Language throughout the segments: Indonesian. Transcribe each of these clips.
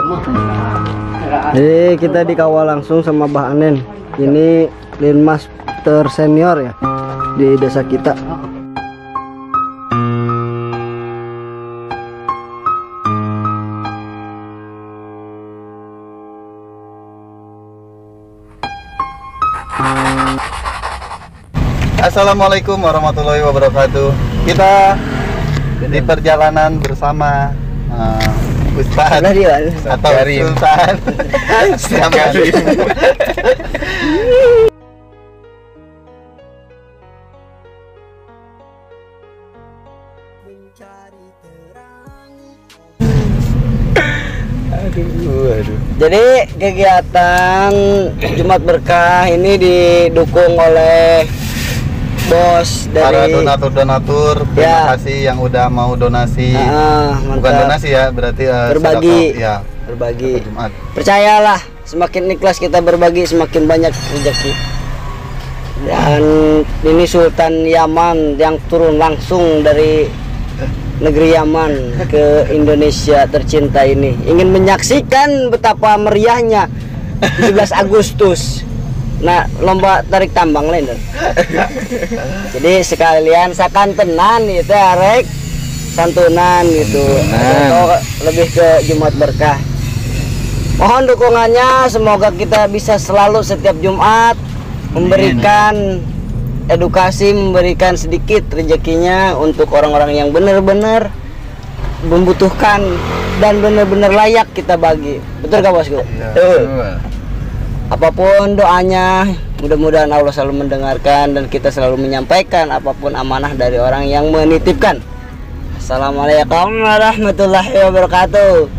Jadi kita dikawal langsung sama Mbah Anen. Ini linmas tersenior ya di desa kita. Assalamualaikum warahmatullahi wabarakatuh. Kita di perjalanan bersama Ustaz atau Sultan Syamari. Jadi kegiatan Jumat Berkah ini didukung oleh bos para dari donatur. Terima kasih yang udah mau donasi. Bukan donasi ya, berarti berbagi. Ya, berbagi. Jumat. Percayalah, semakin ikhlas kita berbagi, semakin banyak rezeki. Dan ini Sultan Yaman yang turun langsung dari negeri Yaman ke Indonesia tercinta ini, ingin menyaksikan betapa meriahnya 17 Agustus. Nah, lomba tarik tambang lain. Jadi sekalian sakantenan itu arek santunan gitu. Atau lebih ke Jumat Berkah. Mohon dukungannya, semoga kita bisa selalu setiap Jumat memberikan edukasi, memberikan sedikit rezekinya untuk orang-orang yang benar-benar membutuhkan dan benar-benar layak kita bagi. Betul gak bosku? Apapun doanya, mudah-mudahan Allah selalu mendengarkan dan kita selalu menyampaikan apapun amanah dari orang yang menitipkan. Assalamualaikum warahmatullahi wabarakatuh.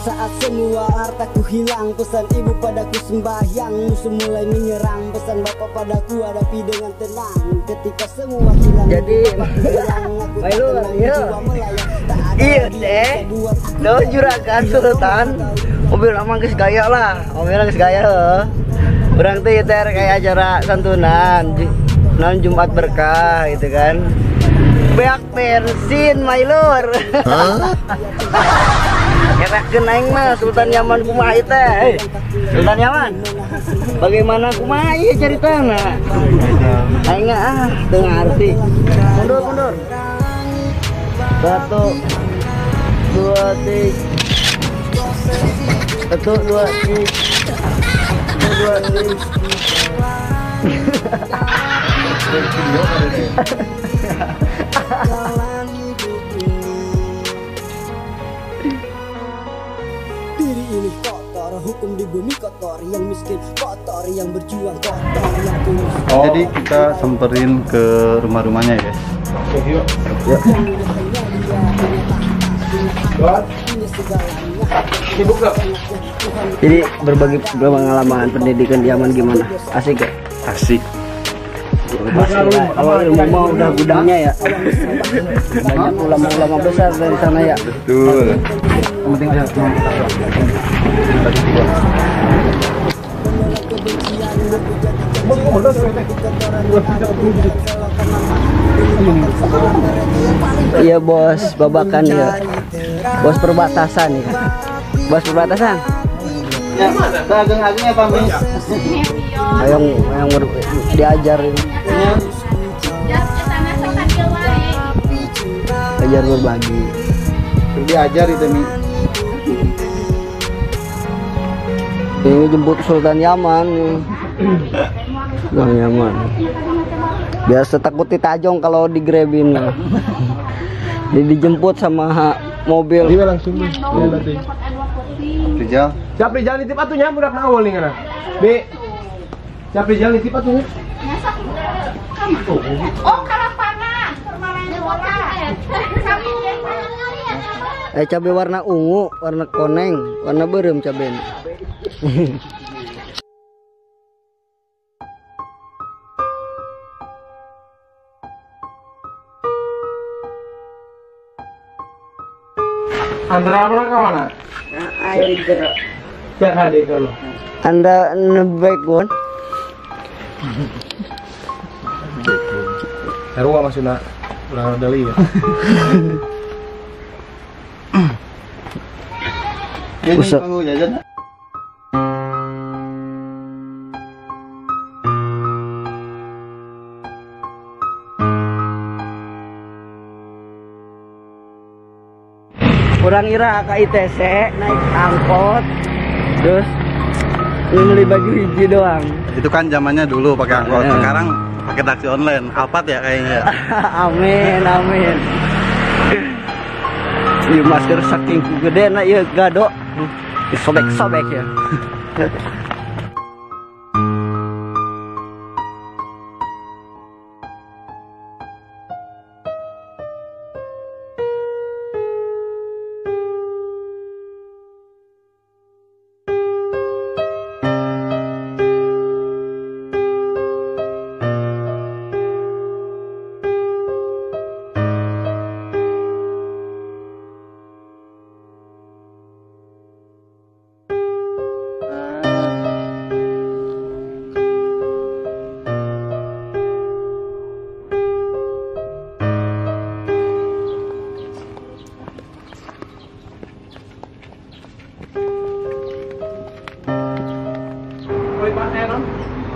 Saat semua hartaku hilang, pesan ibu padaku sembahyang, musuh mulai menyerang, pesan bapak padaku hadapi dengan tenang. Ketika semua hilang, jadi iya deh, lo juragan Sultan mobil emang geus gaya lah, mobil geus gaya loh. Orang tuh itu kayak acara santunan non Jumat Berkah gitu kan, beak bensin mailur. Kerakeun aing mah Sultan Yaman kumaha teh? Sultan Yaman. Bagaimana kumaha ieu caritana? Aing teu ngarti. Mundur. 1 2 3 1 2 3 ini kotor, hukum di bumi kotor, yang miskin kotor, yang berjuang kotor, yang tulus. Jadi kita samperin ke rumah-rumahnya ya, guys. Yuk. Jadi berbagi pengalaman pendidikan di Yaman gimana? Asik gak? Asik. Kalau ilmu mau udah gudangnya ya. Banyak ulama-ulama besar dari sana ya. Betul. Yang penting sehat semua. Iya bos, babakan ya. Bos perbatasan ya. Bos perbatasan. Ya, ageng-agengnya Pak Mi. yang diajar ini. Ajar berbagi. Diajar itu Mi. Ini jemput Sultan Yaman nih. Sultan Yaman. Biasa takut ditajong kalau digrebin. Jadi dijemput sama mobil. Dia langsung nih. Rijal. Siap Rijal nitip atunya budak na awal nih kana. B. Siap Rijal nitip atunya. Oh, kalapana. Permainan bola. Cabai warna ungu, warna koneng, warna berem cabai. Andra apa ke mana? Air gerak. Cek hadir kalau. Anda nebek gon. Herwa maksudnya udah dali ya. Buset. Kamu jajan. Kurang ira ke ITC naik angkot terus beli baju hiji doang. Itu kan zamannya dulu pakai angkot, sekarang pakai taksi online. Alphard ya kayaknya. Amin amin. Ieu masker saking gede na ieu gado. Sobek-sobek ya.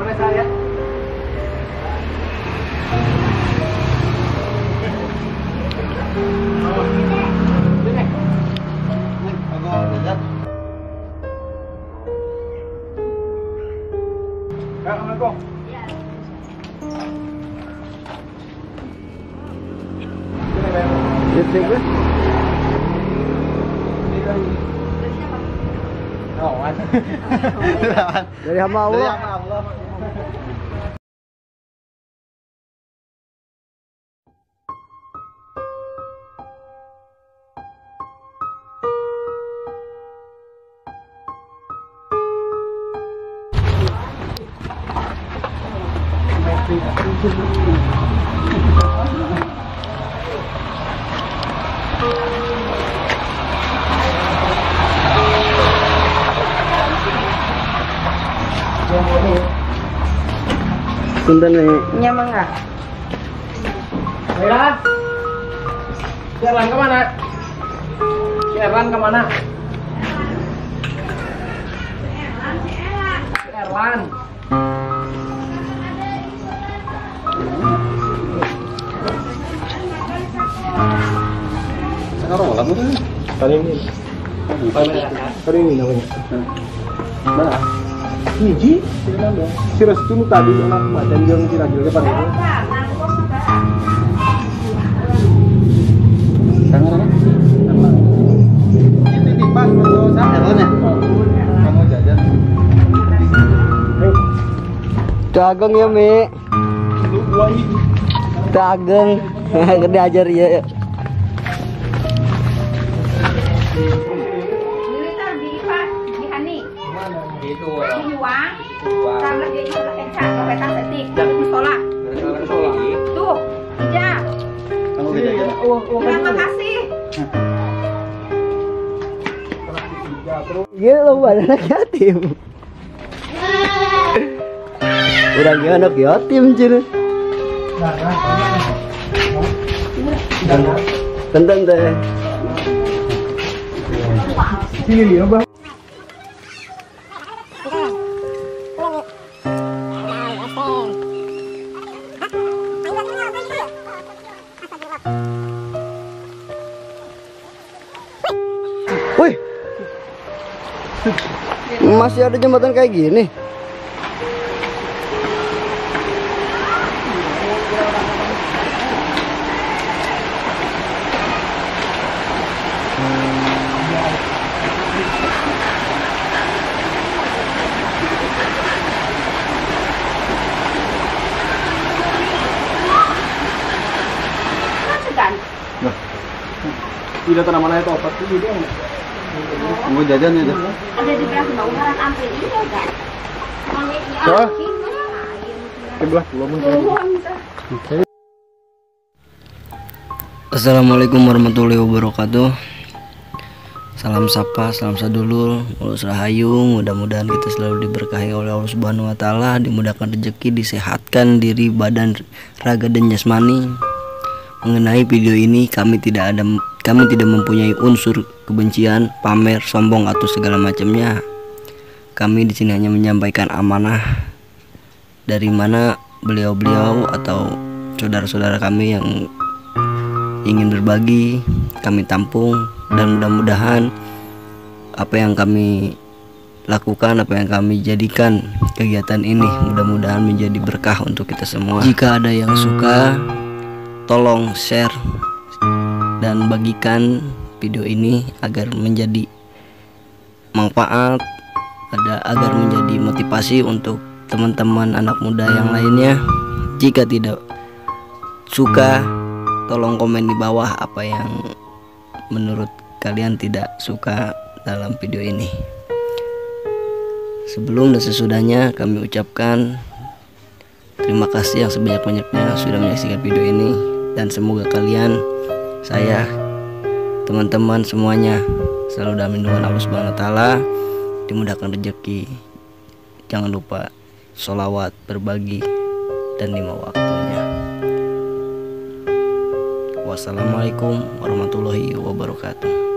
Mana saya? Assalamualaikum. Dari hamba Allah. Punten nih. Nyaman nggak? Erlan. Si Erlan kemana? Si Erlan kemana? Si Erlan. Sekarang malam itu. Kali ini. Kali ini namanya. Mana? Hiji, si Restu nu tadi anak macan jeung si Ragil depan itu. Tangan ini titipan untuk Erlan ya. Kamu jajan. Dagang ya Mi. Dagang. Gede ajar ya. Tuh, iya. Kamu beda ya. Terima kasih. Iya lo anak yatim. Udah anak yatim cina. Tentang teh. Sini dia, Bang. Wih, masih ada jembatan kayak gini. Tidak tanah mana itu obat itu dia. Kamu jajan ya. Ada di belah bawah ampil ini enggak? Hah? Sebelah pulau Assalamualaikum warahmatullahi wabarakatuh. Salam sapa, salam sadulur, mulus rahayu. Mudah-mudahan kita selalu diberkahi oleh Allah Subhanahu wa taala, dimudahkan rezeki, disehatkan diri, badan, raga dan jasmani. Mengenai video ini kami tidak ada Kami tidak mempunyai unsur kebencian, pamer, sombong atau segala macamnya. Kami di sini hanya menyampaikan amanah dari mana beliau-beliau atau saudara-saudara kami yang ingin berbagi, kami tampung, dan mudah-mudahan apa yang kami lakukan, apa yang kami jadikan kegiatan ini mudah-mudahan menjadi berkah untuk kita semua. Jika ada yang suka, tolong share dan bagikan video ini agar menjadi manfaat, agar menjadi motivasi untuk teman-teman anak muda yang lainnya. Jika tidak suka, tolong komen di bawah apa yang menurut kalian tidak suka dalam video ini. Sebelum dan sesudahnya kami ucapkan terima kasih yang sebanyak-banyaknya sudah menyaksikan video ini, dan semoga kalian, saya, teman-teman semuanya selalu dalam lindungan Allah Subhanahu wa taala, dimudahkan rezeki. Jangan lupa sholawat, berbagi, dan 5 waktunya. Wassalamualaikum warahmatullahi wabarakatuh.